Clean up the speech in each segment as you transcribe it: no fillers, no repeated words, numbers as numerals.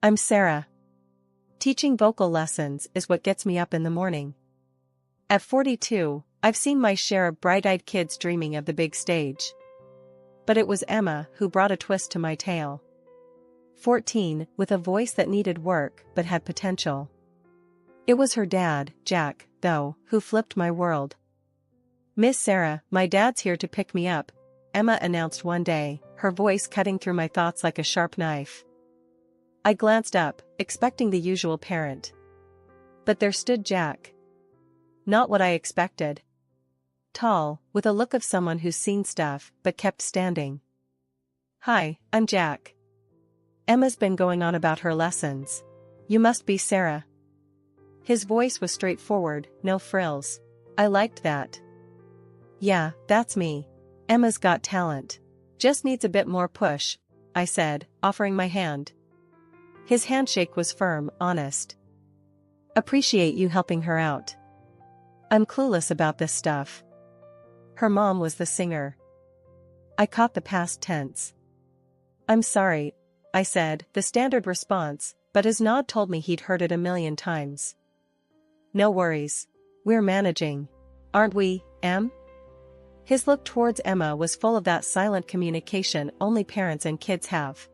I'm Sarah. Teaching vocal lessons is what gets me up in the morning. At 42, I've seen my share of bright-eyed kids dreaming of the big stage. But it was Emma who brought a twist to my tale. 14, with a voice that needed work but had potential. It was her dad, Jack, though, who flipped my world. "Miss Sarah, my dad's here to pick me up," Emma announced one day, her voice cutting through my thoughts like a sharp knife. I glanced up, expecting the usual parent. But there stood Jack. Not what I expected. Tall, with a look of someone who's seen stuff but kept standing. "Hi, I'm Jack. Emma's been going on about her lessons. You must be Sarah." His voice was straightforward, no frills. I liked that. "Yeah, that's me. Emma's got talent. Just needs a bit more push," I said, offering my hand. His handshake was firm, honest. "Appreciate you helping her out. I'm clueless about this stuff." Her mom was the singer. I caught the past tense. "I'm sorry," I said, the standard response, but his nod told me he'd heard it a million times. "No worries. We're managing. Aren't we, Em?" His look towards Emma was full of that silent communication only parents and kids have.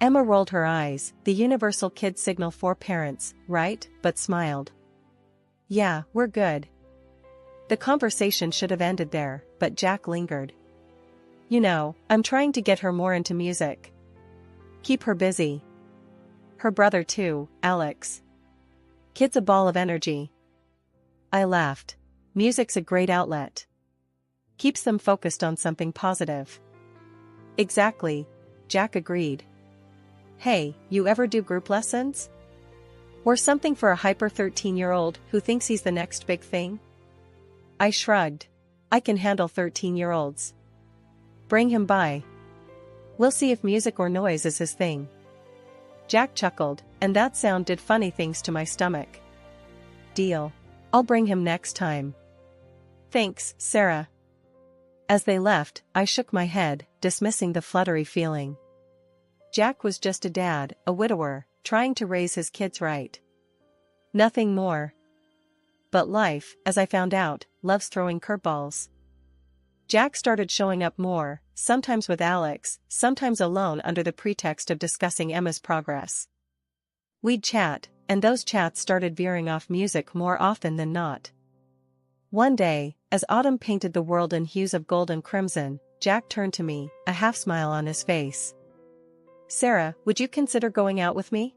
Emma rolled her eyes, the universal kid signal for parents, right, but smiled. "Yeah, we're good." The conversation should have ended there, but Jack lingered. "You know, I'm trying to get her more into music. Keep her busy. Her brother too, Alex. Kid's a ball of energy." I laughed. Music's a great outlet. Keeps them focused on something positive. "Exactly," Jack agreed. "Hey, you ever do group lessons? Or something for a hyper 13-year-old who thinks he's the next big thing?" I shrugged. "I can handle 13-year-olds. Bring him by. We'll see if music or noise is his thing." Jack chuckled, and that sound did funny things to my stomach. "Deal. I'll bring him next time." "Thanks, Sarah." As they left, I shook my head, dismissing the fluttery feeling. Jack was just a dad, a widower, trying to raise his kids right. Nothing more. But life, as I found out, loves throwing curveballs. Jack started showing up more, sometimes with Alex, sometimes alone under the pretext of discussing Emma's progress. We'd chat, and those chats started veering off music more often than not. One day, as autumn painted the world in hues of gold and crimson, Jack turned to me, a half-smile on his face. "Sarah, would you consider going out with me?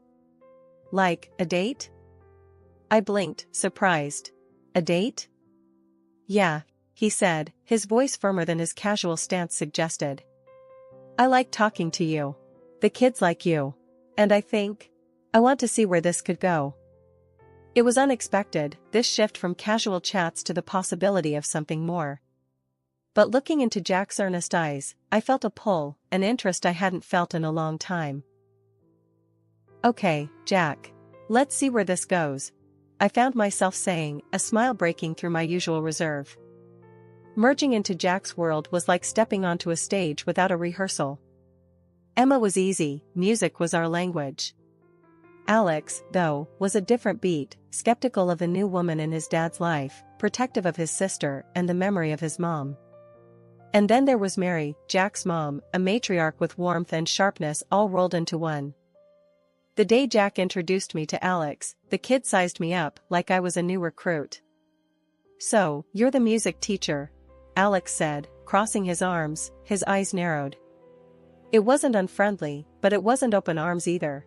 Like, a date?" I blinked, surprised. "A date?" "Yeah," he said, his voice firmer than his casual stance suggested. "I like talking to you. The kids like you. And I want to see where this could go." It was unexpected, this shift from casual chats to the possibility of something more. But looking into Jack's earnest eyes, I felt a pull, an interest I hadn't felt in a long time. "Okay, Jack. Let's see where this goes," I found myself saying, a smile breaking through my usual reserve. Merging into Jack's world was like stepping onto a stage without a rehearsal. Emma was easy, music was our language. Alex, though, was a different beat, skeptical of the new woman in his dad's life, protective of his sister and the memory of his mom. And then there was Mary, Jack's mom, a matriarch with warmth and sharpness all rolled into one. The day Jack introduced me to Alex, the kid sized me up like I was a new recruit. "So, you're the music teacher," Alex said, crossing his arms, his eyes narrowed. It wasn't unfriendly, but it wasn't open arms either.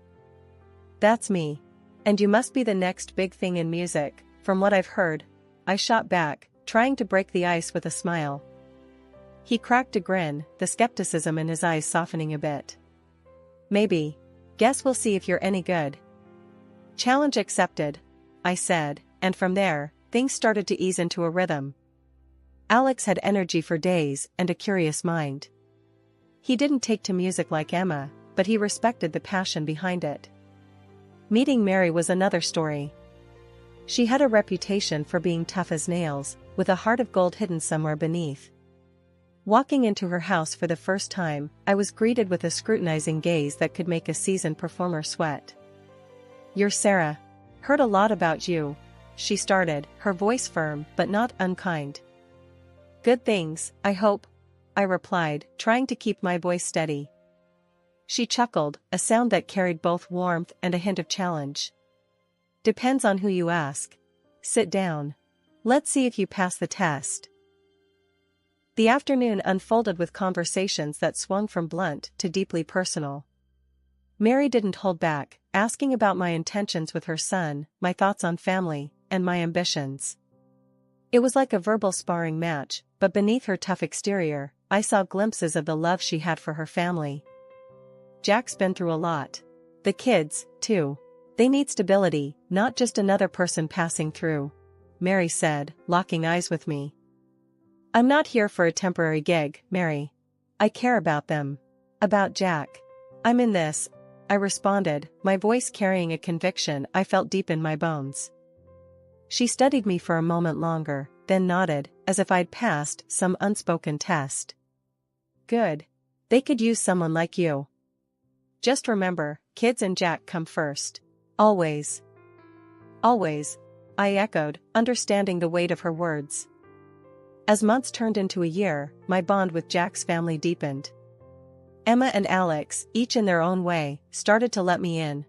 "That's me. And you must be the next big thing in music, from what I've heard," I shot back, trying to break the ice with a smile. He cracked a grin, the skepticism in his eyes softening a bit. "Maybe. Guess we'll see if you're any good." "Challenge accepted," I said, and from there, things started to ease into a rhythm. Alex had energy for days and a curious mind. He didn't take to music like Emma, but he respected the passion behind it. Meeting Mary was another story. She had a reputation for being tough as nails, with a heart of gold hidden somewhere beneath. Walking into her house for the first time, I was greeted with a scrutinizing gaze that could make a seasoned performer sweat. "You're Sarah. Heard a lot about you," she started, her voice firm but not unkind. "Good things, I hope," I replied, trying to keep my voice steady. She chuckled, a sound that carried both warmth and a hint of challenge. "Depends on who you ask. Sit down. Let's see if you pass the test." The afternoon unfolded with conversations that swung from blunt to deeply personal. Mary didn't hold back, asking about my intentions with her son, my thoughts on family, and my ambitions. It was like a verbal sparring match, but beneath her tough exterior, I saw glimpses of the love she had for her family. "Jack's been through a lot. The kids, too. They need stability, not just another person passing through," Mary said, locking eyes with me. "I'm not here for a temporary gig, Mary. I care about them. About Jack. I'm in this," I responded, my voice carrying a conviction I felt deep in my bones. She studied me for a moment longer, then nodded, as if I'd passed some unspoken test. "Good. They could use someone like you. Just remember, kids and Jack come first. Always." "Always," I echoed, understanding the weight of her words. As months turned into a year, my bond with Jack's family deepened. Emma and Alex, each in their own way, started to let me in.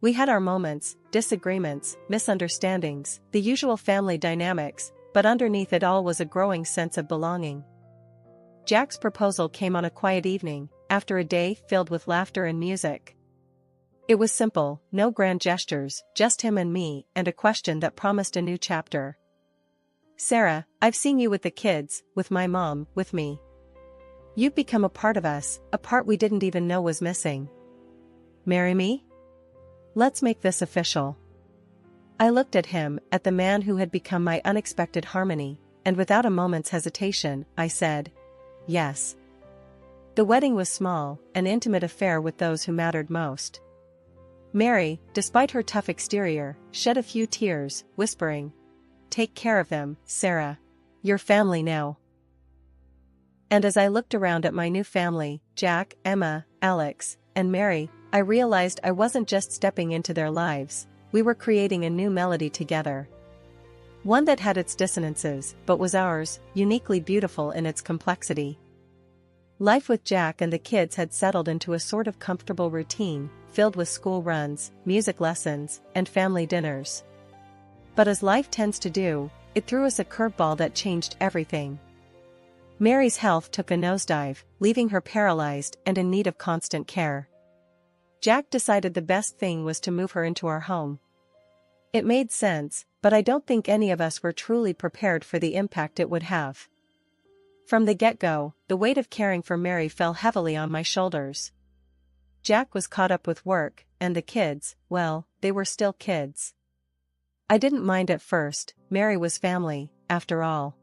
We had our moments, disagreements, misunderstandings, the usual family dynamics, but underneath it all was a growing sense of belonging. Jack's proposal came on a quiet evening, after a day filled with laughter and music. It was simple, no grand gestures, just him and me, and a question that promised a new chapter. "Sarah, I've seen you with the kids, with my mom, with me. You've become a part of us, a part we didn't even know was missing. Marry me? Let's make this official." I looked at him, at the man who had become my unexpected harmony, and without a moment's hesitation, I said, "Yes." The wedding was small, an intimate affair with those who mattered most. Mary, despite her tough exterior, shed a few tears, whispering, "Take care of them, Sarah. Your family now." And as I looked around at my new family, Jack, Emma, Alex, and Mary, I realized I wasn't just stepping into their lives, we were creating a new melody together. One that had its dissonances, but was ours, uniquely beautiful in its complexity. Life with Jack and the kids had settled into a sort of comfortable routine, filled with school runs, music lessons, and family dinners. But as life tends to do, it threw us a curveball that changed everything. Mary's health took a nosedive, leaving her paralyzed and in need of constant care. Jack decided the best thing was to move her into our home. It made sense, but I don't think any of us were truly prepared for the impact it would have. From the get-go, the weight of caring for Mary fell heavily on my shoulders. Jack was caught up with work, and the kids, well, they were still kids. I didn't mind at first, Mary was family, after all.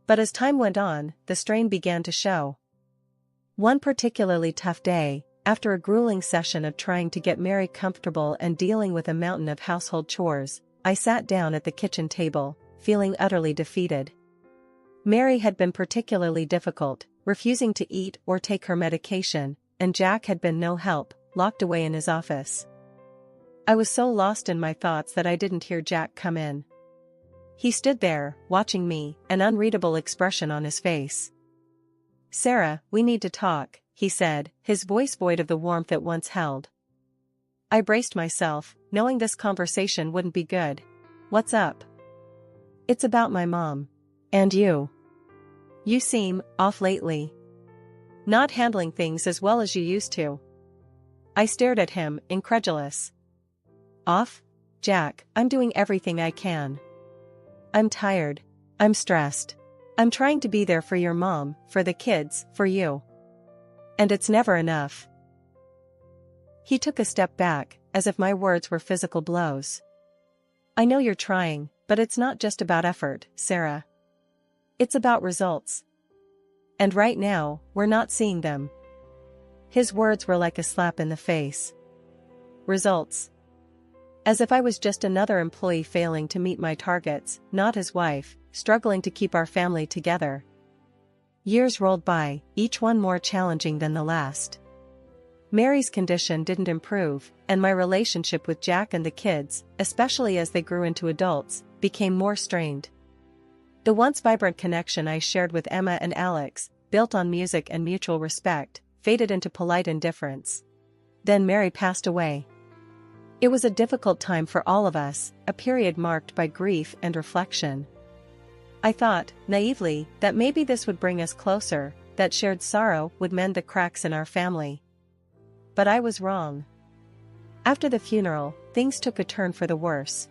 But as time went on, the strain began to show. One particularly tough day, after a grueling session of trying to get Mary comfortable and dealing with a mountain of household chores, I sat down at the kitchen table, feeling utterly defeated. Mary had been particularly difficult, refusing to eat or take her medication, and Jack had been no help, locked away in his office. I was so lost in my thoughts that I didn't hear Jack come in. He stood there, watching me, an unreadable expression on his face. "Sarah, we need to talk," he said, his voice void of the warmth it once held. I braced myself, knowing this conversation wouldn't be good. "What's up?" "It's about my mom. And you. You seem off lately. Not handling things as well as you used to." I stared at him, incredulous. "Off? Jack, I'm doing everything I can. I'm tired. I'm stressed. I'm trying to be there for your mom, for the kids, for you. And it's never enough." He took a step back, as if my words were physical blows. "I know you're trying, but it's not just about effort, Sarah. It's about results. And right now, we're not seeing them." His words were like a slap in the face. Results. As if I was just another employee failing to meet my targets, not his wife, struggling to keep our family together. Years rolled by, each one more challenging than the last. Mary's condition didn't improve, and my relationship with Jack and the kids, especially as they grew into adults, became more strained. The once vibrant connection I shared with Emma and Alex, built on music and mutual respect, faded into polite indifference. Then Mary passed away. It was a difficult time for all of us, a period marked by grief and reflection. I thought, naively, that maybe this would bring us closer, that shared sorrow would mend the cracks in our family. But I was wrong. After the funeral, things took a turn for the worse.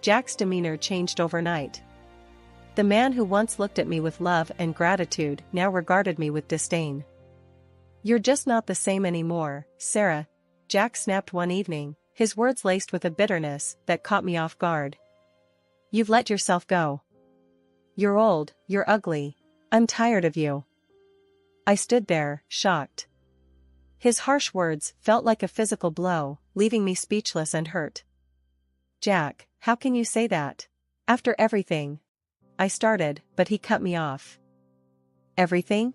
Jack's demeanor changed overnight. The man who once looked at me with love and gratitude now regarded me with disdain. "You're just not the same anymore, Sarah," Jack snapped one evening, his words laced with a bitterness that caught me off guard. "You've let yourself go. You're old, you're ugly. I'm tired of you." I stood there, shocked. His harsh words felt like a physical blow, leaving me speechless and hurt. "Jack, how can you say that? After everything?" I started, but he cut me off. "Everything?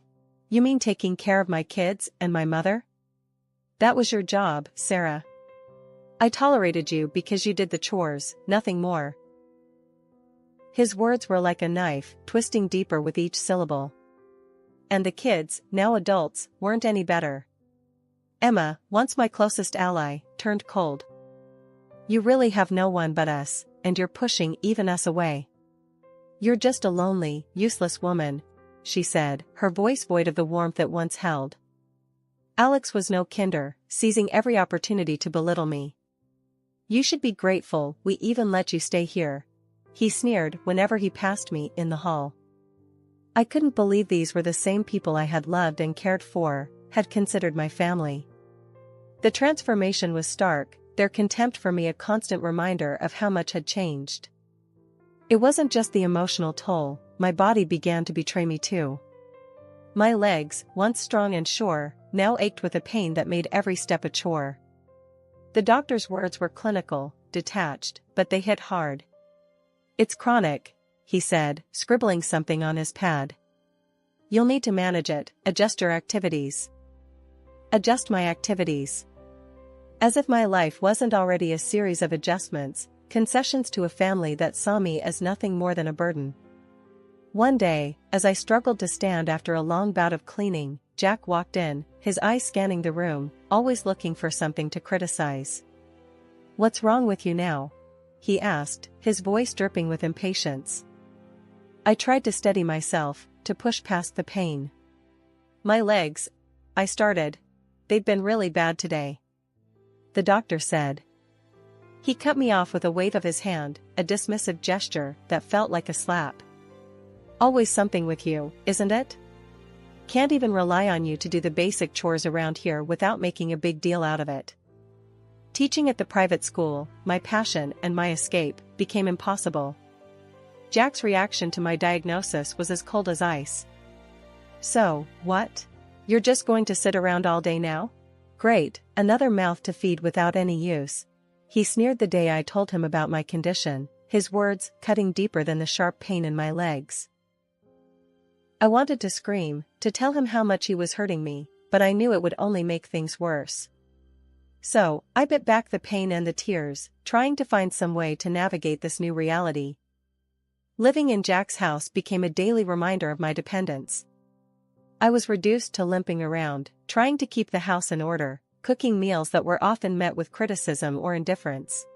You mean taking care of my kids and my mother? That was your job, Sarah. I tolerated you because you did the chores, nothing more." His words were like a knife, twisting deeper with each syllable. And the kids, now adults, weren't any better. Emma, once my closest ally, turned cold. "You really have no one but us, and you're pushing even us away. You're just a lonely, useless woman," she said, her voice void of the warmth it once held. Alex was no kinder, seizing every opportunity to belittle me. "You should be grateful we even let you stay here," he sneered whenever he passed me in the hall. I couldn't believe these were the same people I had loved and cared for, had considered my family. The transformation was stark, their contempt for me a constant reminder of how much had changed. It wasn't just the emotional toll, my body began to betray me too. My legs, once strong and sure, now ached with a pain that made every step a chore. The doctor's words were clinical, detached, but they hit hard. "It's chronic," he said, scribbling something on his pad. "You'll need to manage it, adjust your activities." Adjust my activities. As if my life wasn't already a series of adjustments, concessions to a family that saw me as nothing more than a burden. One day, as I struggled to stand after a long bout of cleaning, Jack walked in, his eyes scanning the room, always looking for something to criticize. "What's wrong with you now?" he asked, his voice dripping with impatience. I tried to steady myself, to push past the pain. "My legs," I started. "They've been really bad today," the doctor said. He cut me off with a wave of his hand, a dismissive gesture that felt like a slap. "Always something with you, isn't it? Can't even rely on you to do the basic chores around here without making a big deal out of it." Teaching at the private school, my passion and my escape, became impossible. Jack's reaction to my diagnosis was as cold as ice. "So, what? You're just going to sit around all day now? Great, another mouth to feed without any use," he sneered the day I told him about my condition, his words cutting deeper than the sharp pain in my legs. I wanted to scream, to tell him how much he was hurting me, but I knew it would only make things worse. So, I bit back the pain and the tears, trying to find some way to navigate this new reality. Living in Jack's house became a daily reminder of my dependence. I was reduced to limping around, trying to keep the house in order, cooking meals that were often met with criticism or indifference.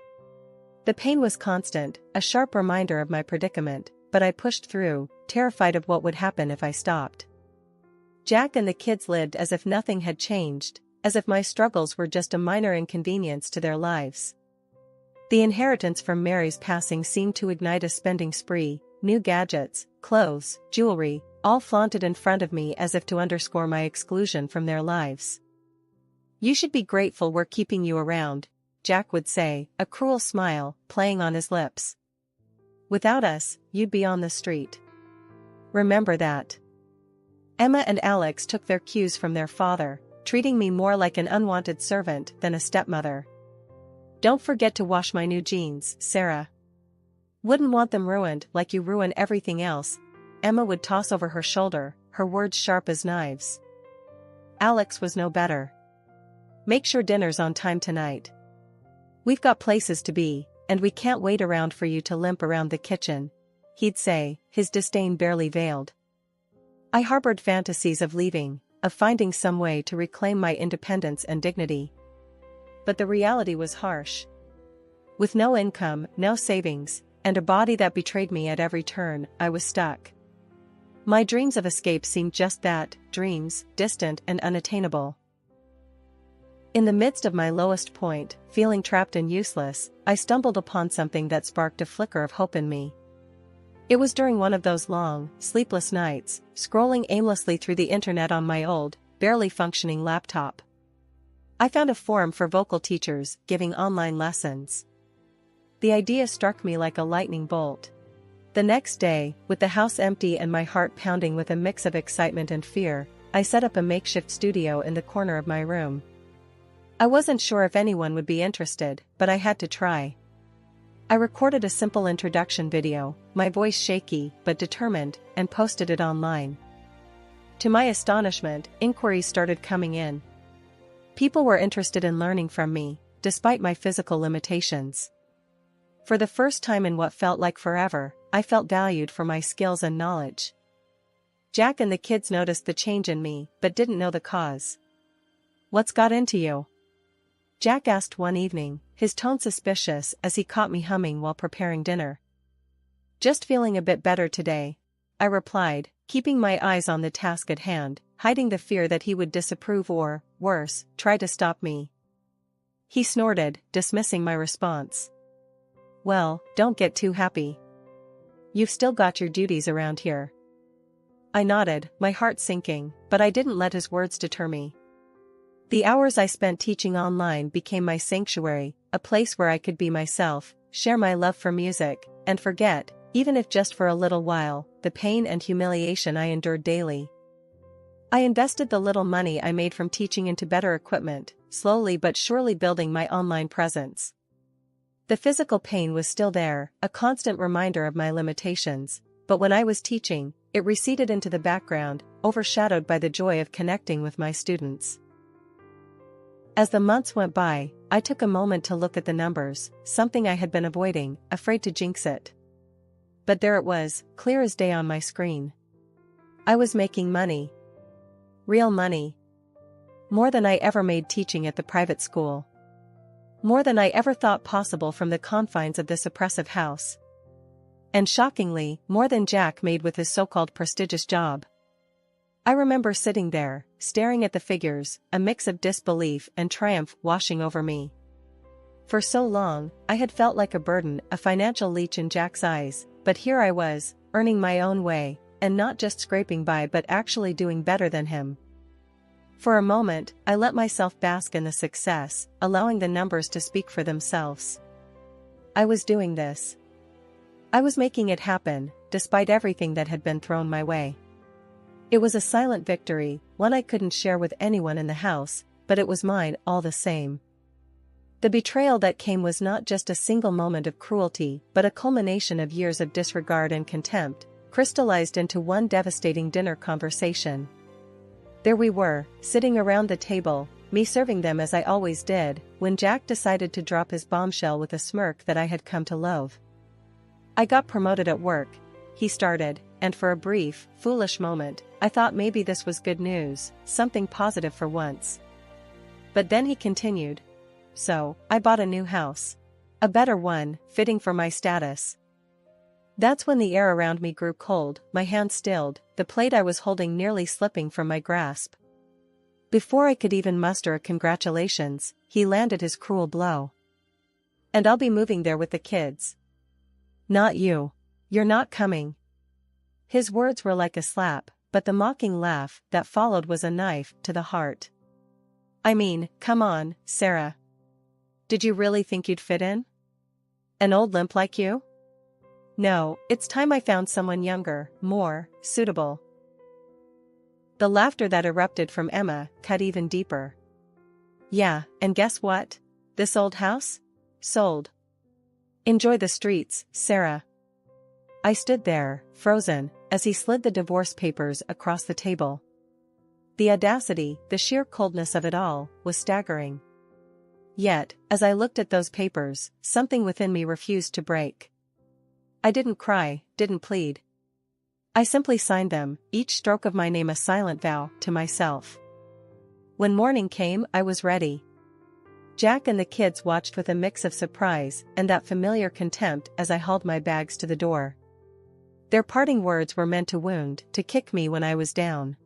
The pain was constant, a sharp reminder of my predicament, but I pushed through, terrified of what would happen if I stopped. Jack and the kids lived as if nothing had changed, as if my struggles were just a minor inconvenience to their lives. The inheritance from Mary's passing seemed to ignite a spending spree, new gadgets, clothes, jewelry, all flaunted in front of me as if to underscore my exclusion from their lives. "You should be grateful we're keeping you around," Jack would say, a cruel smile playing on his lips. "Without us, you'd be on the street. Remember that." Emma and Alex took their cues from their father, treating me more like an unwanted servant than a stepmother. "Don't forget to wash my new jeans, Sarah. Wouldn't want them ruined like you ruin everything else," Emma would toss over her shoulder, her words sharp as knives. Alex was no better. "Make sure dinner's on time tonight. We've got places to be, and we can't wait around for you to limp around the kitchen," he'd say, his disdain barely veiled. I harbored fantasies of leaving, of finding some way to reclaim my independence and dignity. But the reality was harsh. With no income, no savings, and a body that betrayed me at every turn, I was stuck. My dreams of escape seemed just that, dreams, distant and unattainable. In the midst of my lowest point, feeling trapped and useless, I stumbled upon something that sparked a flicker of hope in me. It was during one of those long, sleepless nights, scrolling aimlessly through the internet on my old, barely functioning laptop. I found a forum for vocal teachers giving online lessons. The idea struck me like a lightning bolt. The next day, with the house empty and my heart pounding with a mix of excitement and fear, I set up a makeshift studio in the corner of my room. I wasn't sure if anyone would be interested, but I had to try. I recorded a simple introduction video, my voice shaky but determined, and posted it online. To my astonishment, inquiries started coming in. People were interested in learning from me, despite my physical limitations. For the first time in what felt like forever, I felt valued for my skills and knowledge. Jack and the kids noticed the change in me, but didn't know the cause. "What's got into you?" Jack asked one evening, his tone suspicious as he caught me humming while preparing dinner. "Just feeling a bit better today," I replied, keeping my eyes on the task at hand, hiding the fear that he would disapprove or, worse, try to stop me. He snorted, dismissing my response. "Well, don't get too happy. You've still got your duties around here." I nodded, my heart sinking, but I didn't let his words deter me. The hours I spent teaching online became my sanctuary, a place where I could be myself, share my love for music, and forget, even if just for a little while, the pain and humiliation I endured daily. I invested the little money I made from teaching into better equipment, slowly but surely building my online presence. The physical pain was still there, a constant reminder of my limitations, but when I was teaching, it receded into the background, overshadowed by the joy of connecting with my students. As the months went by, I took a moment to look at the numbers, something I had been avoiding, afraid to jinx it. But there it was, clear as day on my screen. I was making money. Real money. More than I ever made teaching at the private school. More than I ever thought possible from the confines of this oppressive house. And shockingly, more than Jack made with his so-called prestigious job. I remember sitting there, staring at the figures, a mix of disbelief and triumph washing over me. For so long, I had felt like a burden, a financial leech in Jack's eyes, but here I was, earning my own way, and not just scraping by but actually doing better than him. For a moment, I let myself bask in the success, allowing the numbers to speak for themselves. I was doing this. I was making it happen, despite everything that had been thrown my way. It was a silent victory, one I couldn't share with anyone in the house, but it was mine all the same. The betrayal that came was not just a single moment of cruelty, but a culmination of years of disregard and contempt, crystallized into one devastating dinner conversation. There we were, sitting around the table, me serving them as I always did, when Jack decided to drop his bombshell with a smirk that I had come to loathe. "I got promoted at work," he started, and for a brief, foolish moment, I thought maybe this was good news, something positive for once. But then he continued. "So, I bought a new house. A better one, fitting for my status." That's when the air around me grew cold, my hand stilled, the plate I was holding nearly slipping from my grasp. Before I could even muster a congratulations, he landed his cruel blow. "And I'll be moving there with the kids." "Not you. You're not coming." His words were like a slap, but the mocking laugh that followed was a knife to the heart. "I mean, come on, Sarah. Did you really think you'd fit in? An old limp like you? No, it's time I found someone younger, more suitable." The laughter that erupted from Emma cut even deeper. "Yeah, and guess what? This old house? Sold. Enjoy the streets, Sarah." I stood there, frozen, as he slid the divorce papers across the table. The audacity, the sheer coldness of it all, was staggering. Yet, as I looked at those papers, something within me refused to break. I didn't cry, didn't plead. I simply signed them, each stroke of my name a silent vow to myself. When morning came, I was ready. Jack and the kids watched with a mix of surprise and that familiar contempt as I hauled my bags to the door. Their parting words were meant to wound, to kick me when I was down.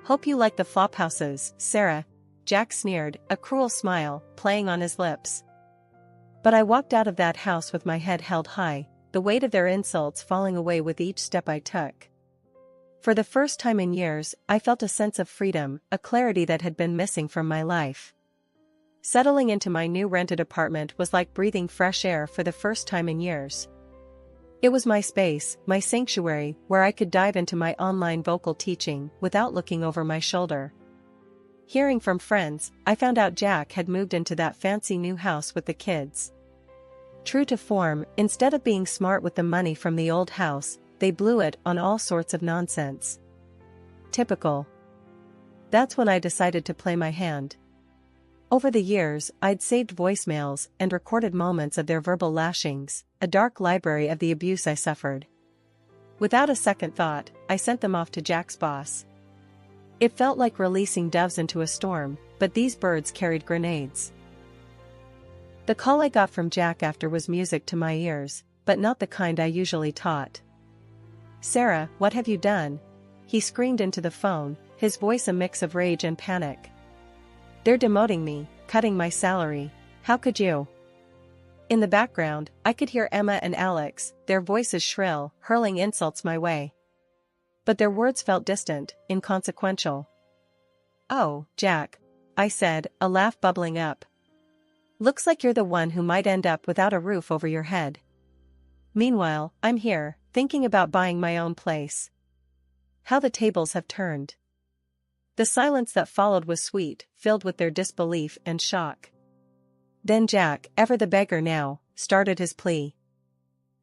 "Hope you like the Flophouses, Sarah," Jack sneered, a cruel smile playing on his lips. But I walked out of that house with my head held high, the weight of their insults falling away with each step I took. For the first time in years, I felt a sense of freedom, a clarity that had been missing from my life. Settling into my new rented apartment was like breathing fresh air for the first time in years. It was my space, my sanctuary, where I could dive into my online vocal teaching without looking over my shoulder. Hearing from friends, I found out Jack had moved into that fancy new house with the kids. True to form, instead of being smart with the money from the old house, they blew it on all sorts of nonsense. Typical. That's when I decided to play my hand. Over the years, I'd saved voicemails and recorded moments of their verbal lashings, a dark library of the abuse I suffered. Without a second thought, I sent them off to Jack's boss. It felt like releasing doves into a storm, but these birds carried grenades. The call I got from Jack after was music to my ears, but not the kind I usually taught. "Sarah, what have you done?" he screamed into the phone, his voice a mix of rage and panic. "They're demoting me, cutting my salary. How could you?" In the background, I could hear Emma and Alex, their voices shrill, hurling insults my way. But their words felt distant, inconsequential. "Oh, Jack," I said, a laugh bubbling up. "Looks like you're the one who might end up without a roof over your head. Meanwhile, I'm here, thinking about buying my own place. How the tables have turned." The silence that followed was sweet, filled with their disbelief and shock. Then Jack, ever the beggar now, started his plea.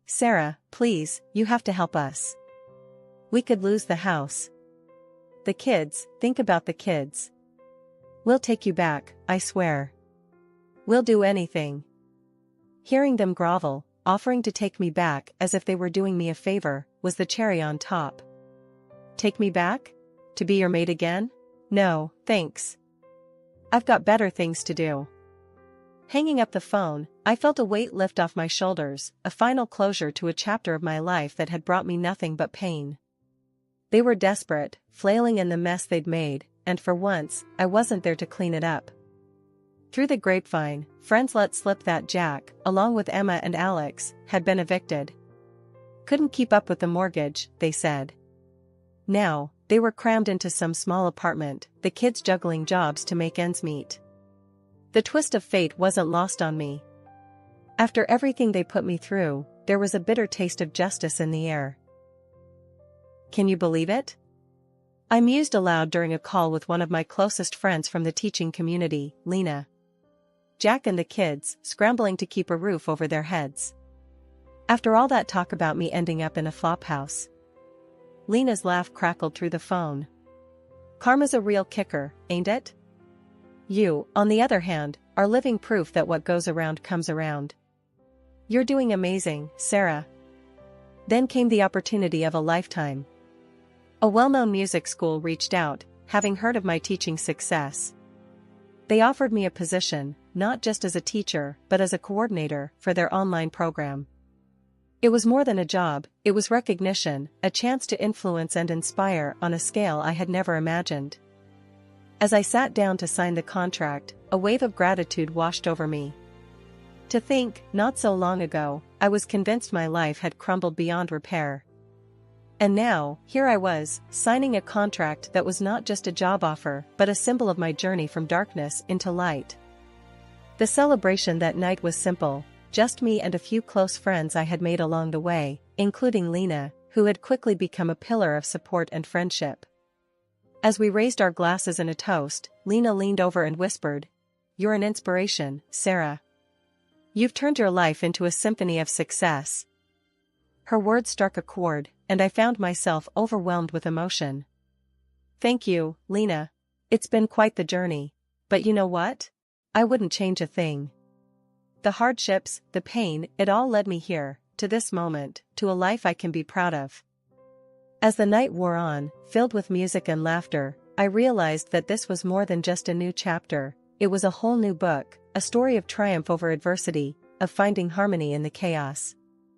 "Sarah, please, you have to help us. We could lose the house. The kids, think about the kids. We'll take you back, I swear. We'll do anything." Hearing them grovel, offering to take me back as if they were doing me a favor, was the cherry on top. Take me back? To be your maid again? No, thanks. I've got better things to do. Hanging up the phone, I felt a weight lift off my shoulders, a final closure to a chapter of my life that had brought me nothing but pain. They were desperate, flailing in the mess they'd made, and for once, I wasn't there to clean it up. Through the grapevine, friends let slip that Jack, along with Emma and Alex, had been evicted. Couldn't keep up with the mortgage, they said. Now, they were crammed into some small apartment, the kids juggling jobs to make ends meet. The twist of fate wasn't lost on me. After everything they put me through, there was a bitter taste of justice in the air. Can you believe it? I mused aloud during a call with one of my closest friends from the teaching community, Lena. Jack and the kids, scrambling to keep a roof over their heads. After all that talk about me ending up in a flop house. Lena's laugh crackled through the phone. "Karma's a real kicker, ain't it? You, on the other hand, are living proof that what goes around comes around. You're doing amazing, Sarah." Then came the opportunity of a lifetime. A well-known music school reached out, having heard of my teaching success. They offered me a position, not just as a teacher, but as a coordinator for their online program. It was more than a job, it was recognition, a chance to influence and inspire on a scale I had never imagined. As I sat down to sign the contract, a wave of gratitude washed over me. To think, not so long ago, I was convinced my life had crumbled beyond repair. And now, here I was, signing a contract that was not just a job offer, but a symbol of my journey from darkness into light. The celebration that night was simple, just me and a few close friends I had made along the way, including Lena, who had quickly become a pillar of support and friendship. As we raised our glasses in a toast, Lena leaned over and whispered, "You're an inspiration, Sarah. You've turned your life into a symphony of success." Her words struck a chord, and I found myself overwhelmed with emotion. Thank you, Lena. It's been quite the journey. But you know what? I wouldn't change a thing. The hardships, the pain, it all led me here, to this moment, to a life I can be proud of. As the night wore on, filled with music and laughter, I realized that this was more than just a new chapter, it was a whole new book, a story of triumph over adversity, of finding harmony in the chaos.